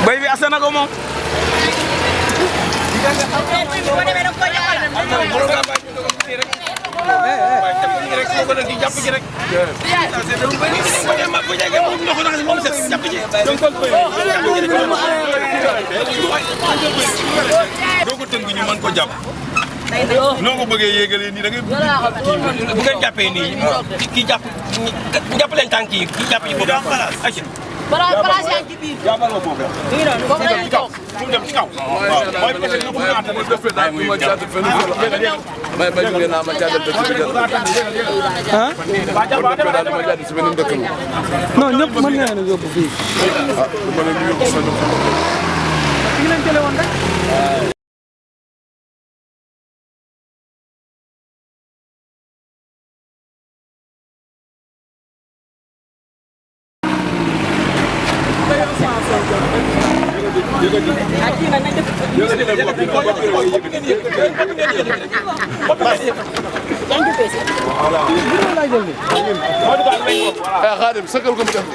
bay bi asana ko moom. doo ko tënk ñu mën ko jàpp. noo ko bëggee yéegalee nii da ngay bu ngeen jàppee nii kii jàpp leen tànk yi kii jàpp yi boobu balaa yaa ngi ci biir. jàppal ma boobu. foofu la ñuy toog. mu dem ci kaw. waaw mooy peut être non ñëpp mën nga leen a yóbbu fii. fi leen jëlee woon rek. Xaadim sëkkal ko mu def